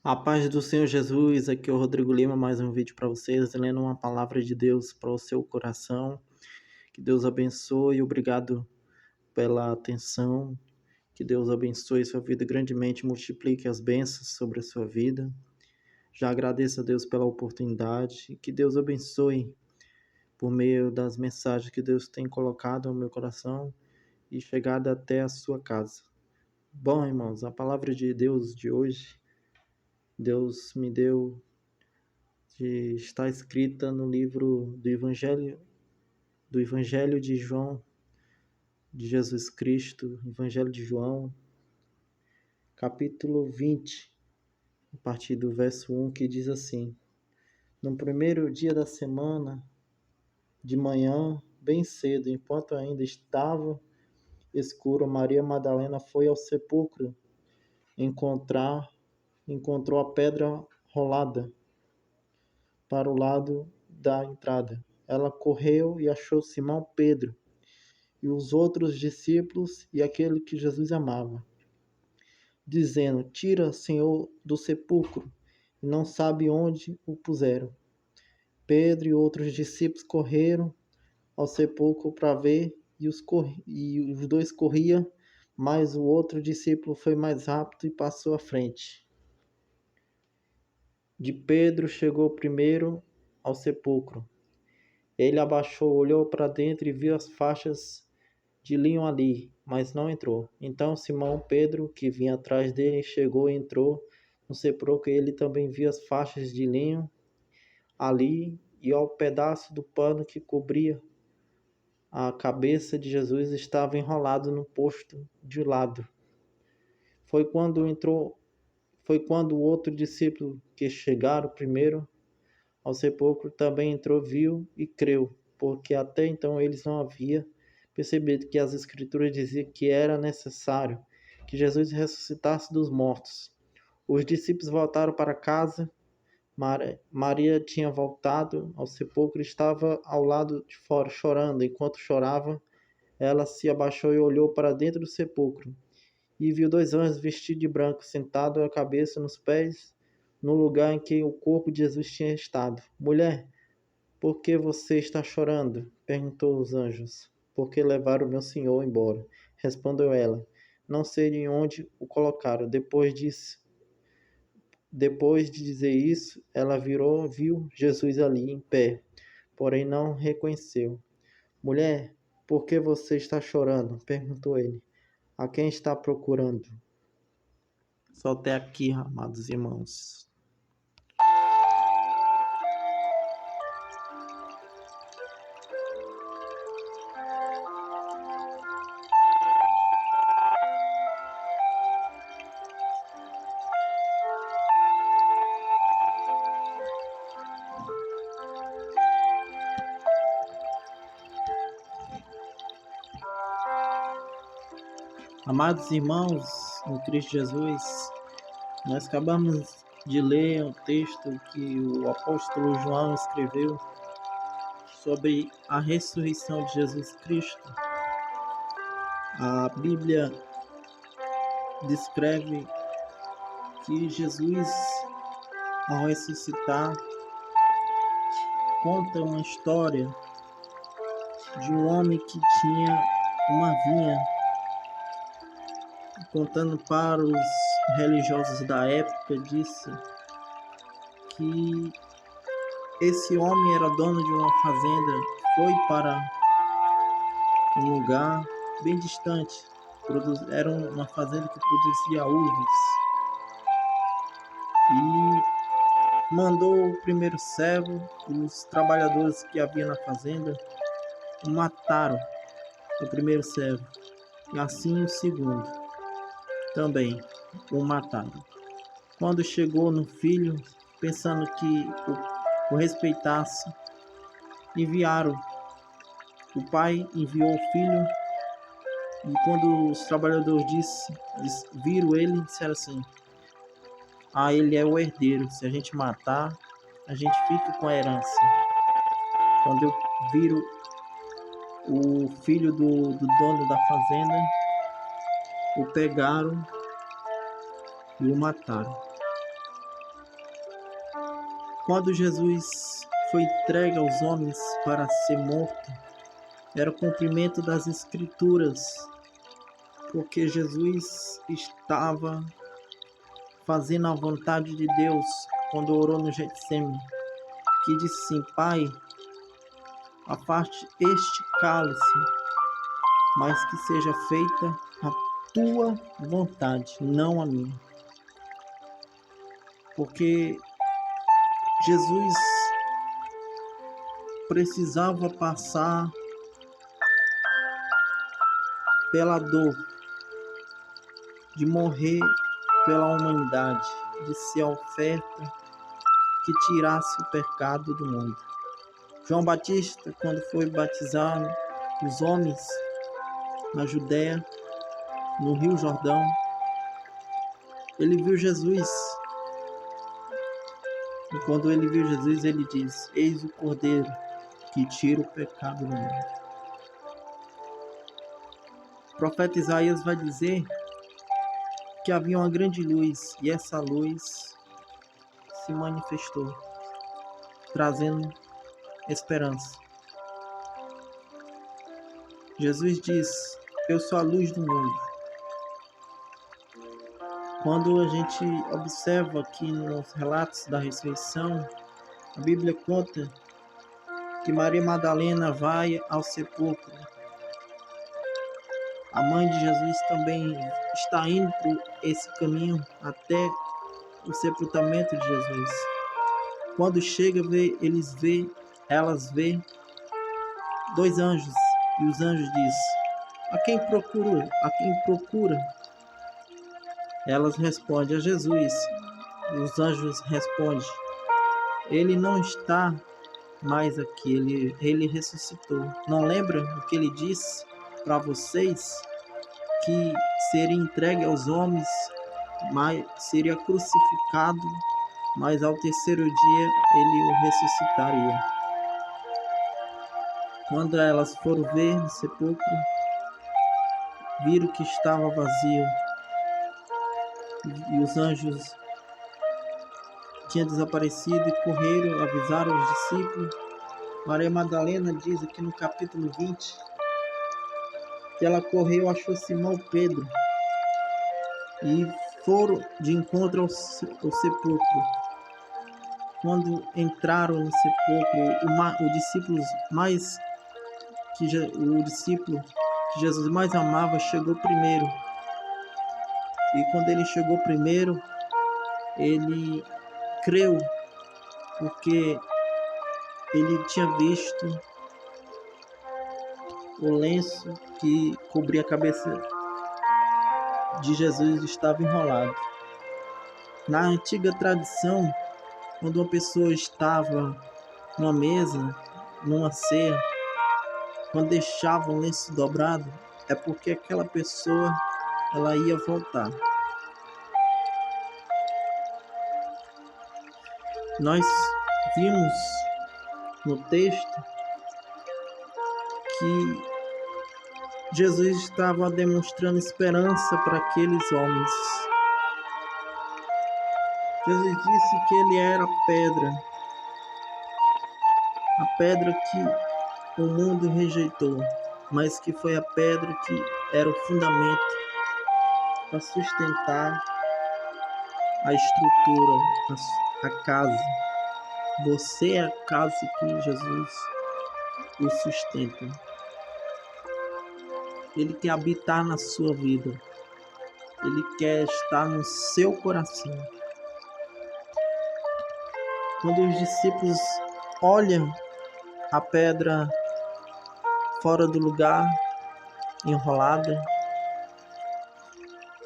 A paz do Senhor Jesus, aqui é o Rodrigo Lima, mais um vídeo para vocês, lendo uma palavra de Deus para o seu coração. Que Deus abençoe, obrigado pela atenção, que Deus abençoe sua vida grandemente, multiplique as bênçãos sobre a sua vida. Já agradeço a Deus pela oportunidade, que Deus abençoe por meio das mensagens que Deus tem colocado no meu coração e chegado até a sua casa. Bom, irmãos, a palavra de Deus de hoje, Deus me deu está escrita no livro do Evangelho de João, de Jesus Cristo, Evangelho de João, capítulo 20, a partir do verso 1, que diz assim: No primeiro dia da semana, de manhã, bem cedo, enquanto ainda estava escuro, Maria Madalena foi ao sepulcro encontrou a pedra rolada para o lado da entrada. Ela correu e achou Simão Pedro e os outros discípulos e aquele que Jesus amava, dizendo: Tira, Senhor, do sepulcro, e não sabe onde o puseram. Pedro e outros discípulos correram ao sepulcro para ver, e os dois corriam, mas o outro discípulo foi mais rápido e passou à frente de Pedro. Chegou primeiro ao sepulcro. Ele abaixou, olhou para dentro e viu as faixas de linho ali, mas não entrou. Então Simão Pedro, que vinha atrás dele, chegou e entrou no sepulcro. Ele também viu as faixas de linho ali e ao pedaço do pano que cobria a cabeça de Jesus estava enrolado no posto de lado. Foi quando o outro discípulo, que chegaram primeiro ao sepulcro, também entrou, viu e creu, porque até então eles não haviam percebido que as Escrituras diziam que era necessário que Jesus ressuscitasse dos mortos. Os discípulos voltaram para casa. Maria tinha voltado ao sepulcro e estava ao lado de fora, chorando. Enquanto chorava, ela se abaixou e olhou para dentro do sepulcro, e viu dois anjos vestidos de branco, sentados a cabeça nos pés, no lugar em que o corpo de Jesus tinha estado. Mulher, por que você está chorando? Perguntou os anjos. Porque levaram meu senhor embora. Respondeu ela. Não sei onde o colocaram. Depois de dizer isso, ela viu Jesus ali em pé, porém não reconheceu. Mulher, por que você está chorando? Perguntou ele. A quem está procurando? Só até aqui, amados irmãos. Amados irmãos, em Cristo Jesus, nós acabamos de ler um texto que o apóstolo João escreveu sobre a ressurreição de Jesus Cristo. A Bíblia descreve que Jesus, ao ressuscitar, conta uma história de um homem que tinha uma vinha, contando para os religiosos da época, disse que esse homem era dono de uma fazenda, foi para um lugar bem distante, era uma fazenda que produzia uvas, e mandou o primeiro servo e os trabalhadores que havia na fazenda mataram o primeiro servo, e assim o segundo também o mataram. Quando chegou no filho, pensando que o respeitasse, o pai enviou o filho, e quando os trabalhadores viram ele, disseram assim: ele é o herdeiro, se a gente matar, a gente fica com a herança. Quando viram o filho do dono da fazenda, o pegaram e o mataram. Quando Jesus foi entregue aos homens para ser morto, era o cumprimento das Escrituras, porque Jesus estava fazendo a vontade de Deus quando orou no Getsemane, que disse assim: Pai, afaste este cálice, mas que seja feita a tua vontade, não a minha. Porque Jesus precisava passar pela dor de morrer pela humanidade, de ser a oferta que tirasse o pecado do mundo. João Batista, quando foi batizar os homens na Judéia, no Rio Jordão, ele viu Jesus. E quando ele viu Jesus, ele diz: Eis o Cordeiro que tira o pecado do mundo. O profeta Isaías vai dizer que havia uma grande luz, e essa luz se manifestou, trazendo esperança. Jesus diz: Eu sou a luz do mundo. Quando a gente observa aqui nos relatos da ressurreição, a Bíblia conta que Maria Madalena vai ao sepulcro. A mãe de Jesus também está indo por esse caminho até o sepultamento de Jesus. Quando chega, elas vê dois anjos, e os anjos dizem: A quem procura? A quem procura? Elas respondem: A Jesus. Os anjos respondem: Ele não está mais aqui, ele ressuscitou. Não lembra o que ele disse para vocês? Que seria entregue aos homens, mas seria crucificado, mas ao terceiro dia ele o ressuscitaria. Quando elas foram ver no sepulcro, viram que estava vazio, e os anjos tinham desaparecido e correram, avisaram os discípulos. Maria Madalena diz aqui no capítulo 20 que ela correu, achou Simão Pedro e foram de encontro ao sepulcro. Quando entraram no sepulcro, o discípulo que Jesus mais amava chegou primeiro. E quando ele chegou primeiro, ele creu, porque ele tinha visto o lenço que cobria a cabeça de Jesus estava enrolado. Na antiga tradição, quando uma pessoa estava numa mesa, numa ceia, quando deixava o lenço dobrado, é porque aquela pessoa ela ia voltar. Nós vimos no texto que Jesus estava demonstrando esperança para aqueles homens. Jesus disse que ele era a pedra que o mundo rejeitou, mas que foi a pedra que era o fundamento para sustentar a estrutura, a casa. Você é a casa que Jesus o sustenta. Ele quer habitar na sua vida. Ele quer estar no seu coração. Quando os discípulos olham a pedra fora do lugar, enrolada,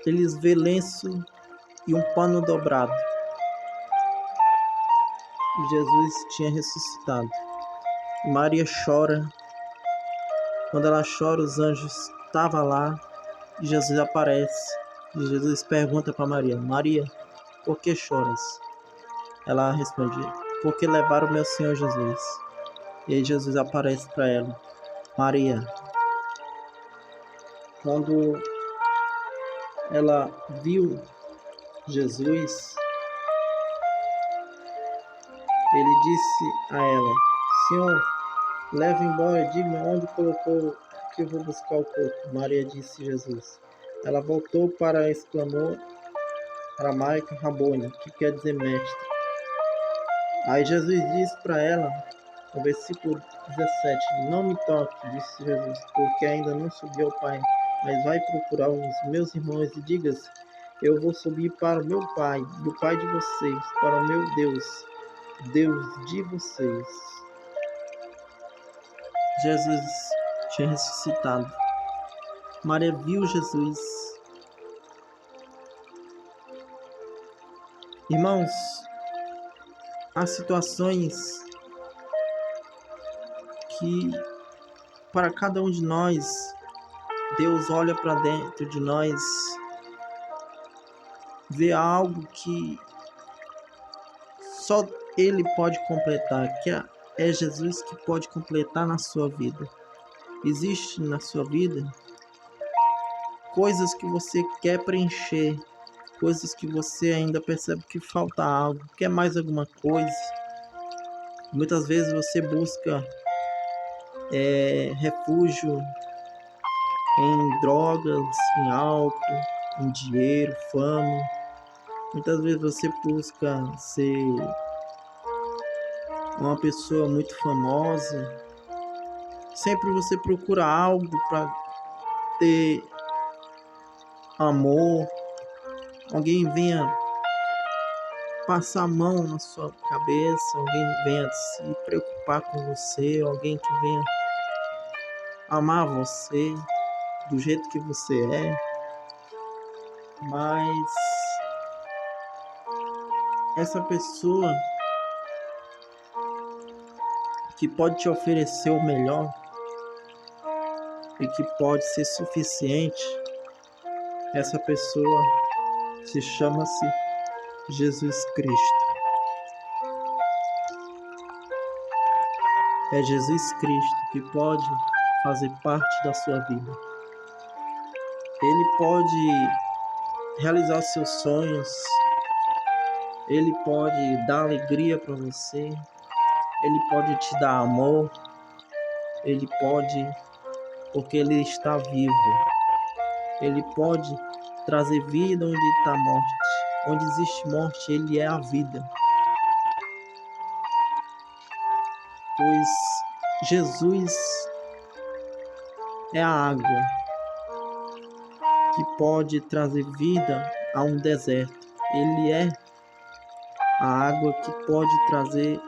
eles vê lenço e um pano dobrado. Jesus tinha ressuscitado. Maria chora. Quando ela chora, os anjos estavam lá e Jesus aparece. E Jesus pergunta para Maria: Maria, por que choras? Ela responde: porque levaram meu Senhor Jesus. E aí Jesus aparece para ela: Maria. Quando ela viu Jesus, Ele disse a ela: Senhor, leve embora, diga-me onde colocou, que eu vou buscar o corpo. Maria disse a Jesus. Ela voltou para exclamou aramaico Rabone, que quer dizer mestre. Aí Jesus disse para ela, no versículo 17: Não me toque, disse Jesus, porque ainda não subi ao Pai, mas vai procurar os meus irmãos e digas: Eu vou subir para o meu Pai e o Pai de vocês, para o meu Deus, Deus de vocês. Jesus tinha ressuscitado. Maria viu Jesus. Irmãos, há situações que para cada um de nós, Deus olha para dentro de nós, vê algo que só Ele pode completar, que é Jesus que pode completar na sua vida. Existe na sua vida coisas que você quer preencher, coisas que você ainda percebe que falta algo, quer mais alguma coisa. Muitas vezes você busca refúgio em drogas, em álcool, em dinheiro, fama. Muitas vezes você busca ser uma pessoa muito famosa. Sempre você procura algo para ter amor, alguém venha passar a mão na sua cabeça, alguém venha se preocupar com você, alguém que venha amar você do jeito que você é. Mas essa pessoa que pode te oferecer o melhor e que pode ser suficiente, essa pessoa se chama-se Jesus Cristo. É Jesus Cristo que pode fazer parte da sua vida. Ele pode realizar os seus sonhos. Ele pode dar alegria para você. Ele pode te dar amor. Ele pode, porque Ele está vivo. Ele pode trazer vida onde está morte. Onde existe morte, Ele é a vida. Pois Jesus é a água que pode trazer vida a um deserto. Ele é a água que pode trazer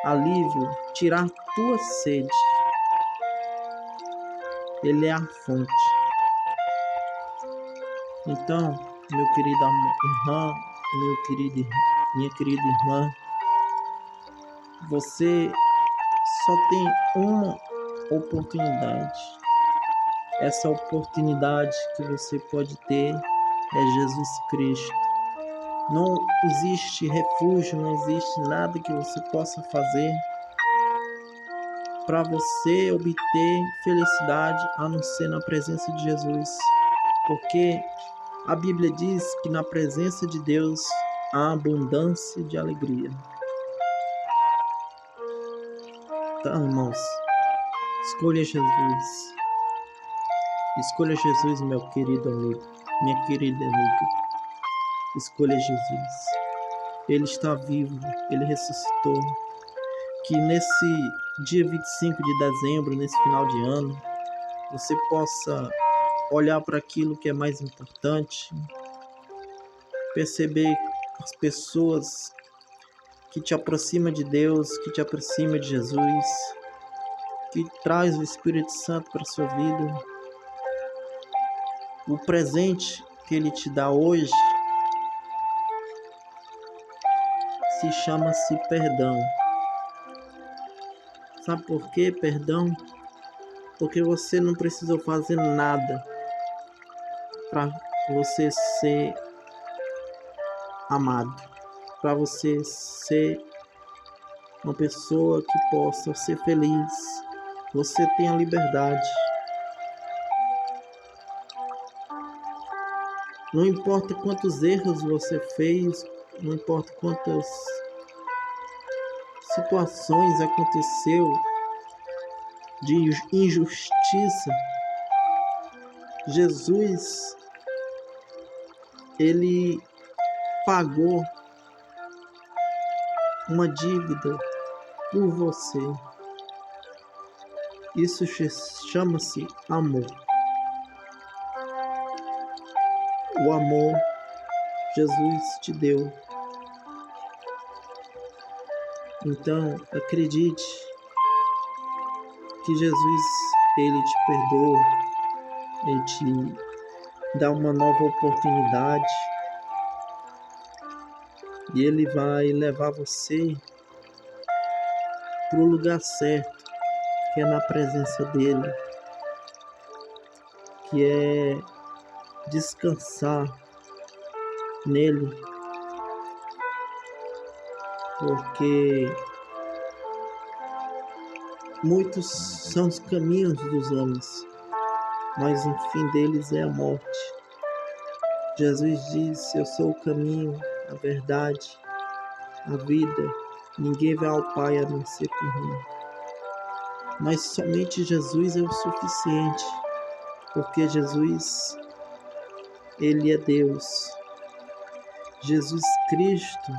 alívio, tirar tua sede. Ele é a fonte. Então, meu querido irmão, minha querida irmã, você só tem uma oportunidade. Essa oportunidade que você pode ter é Jesus Cristo. Não existe refúgio, não existe nada que você possa fazer para você obter felicidade a não ser na presença de Jesus. Porque a Bíblia diz que na presença de Deus há abundância de alegria. Então, irmãos, escolha Jesus. Escolha Jesus, meu querido amigo, minha querida amiga. Escolha Jesus. Ele está vivo, Ele ressuscitou. Que nesse dia 25 de dezembro, nesse final de ano, você possa olhar para aquilo que é mais importante, perceber as pessoas que te aproximam de Deus, que te aproximam de Jesus, que traz o Espírito Santo para a sua vida. O presente que Ele te dá hoje se chama-se perdão. Sabe por quê? Perdão? Porque você não precisou fazer nada para você ser amado, para você ser uma pessoa que possa ser feliz. Você tem a liberdade. Não importa quantos erros você fez, não importa quantas situações aconteceu de injustiça, Jesus, ele pagou uma dívida por você. Isso chama-se amor. O amor Jesus te deu. Então, acredite que Jesus, ele te perdoa, ele te dá uma nova oportunidade e ele vai levar você para o lugar certo, que é na presença dele, que é descansar nele, porque muitos são os caminhos dos homens, mas o fim deles é a morte. Jesus disse: eu sou o caminho, a verdade, a vida. Ninguém vai ao Pai a não ser por mim. Mas somente Jesus é o suficiente, porque Jesus, ele é Deus. Jesus Cristo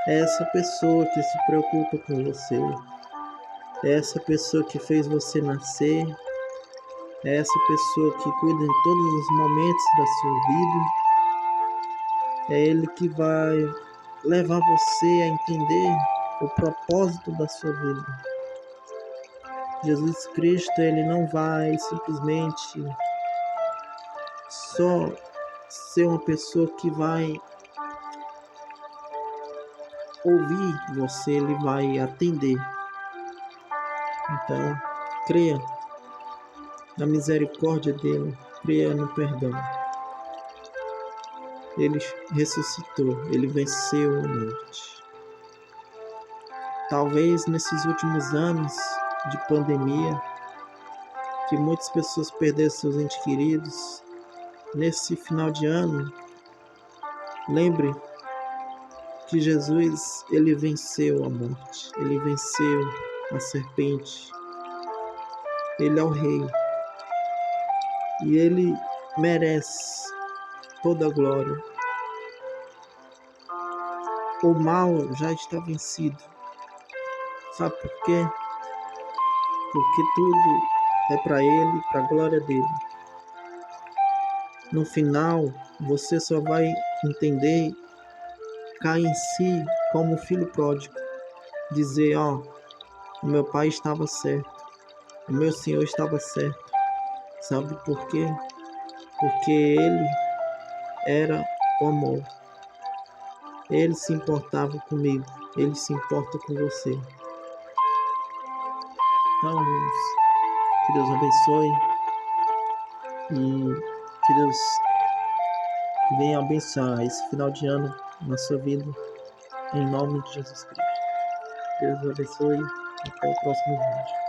é essa pessoa que se preocupa com você, é essa pessoa que fez você nascer, é essa pessoa que cuida em todos os momentos da sua vida. É Ele que vai levar você a entender o propósito da sua vida. Jesus Cristo, ele não vai simplesmente só ser uma pessoa que vai ouvir você, ele vai atender. Então, creia na misericórdia dele, creia no perdão. Ele ressuscitou, ele venceu a morte. Talvez nesses últimos anos de pandemia, que muitas pessoas perderam seus entes queridos, nesse final de ano, lembre que Jesus, ele venceu a morte, ele venceu a serpente, ele é o rei e ele merece toda a glória. O mal já está vencido. Sabe por quê? Porque tudo é para ele, para a glória dele. No final, você só vai entender, cair em si como o filho pródigo. Dizer, ó, o meu pai estava certo, o meu Senhor estava certo. Sabe por quê? Porque ele era o amor. Ele se importava comigo, ele se importa com você. Então, irmãos, que Deus abençoe e que Deus venha abençoar esse final de ano na sua vida, em nome de Jesus Cristo. Deus abençoe e até o próximo vídeo.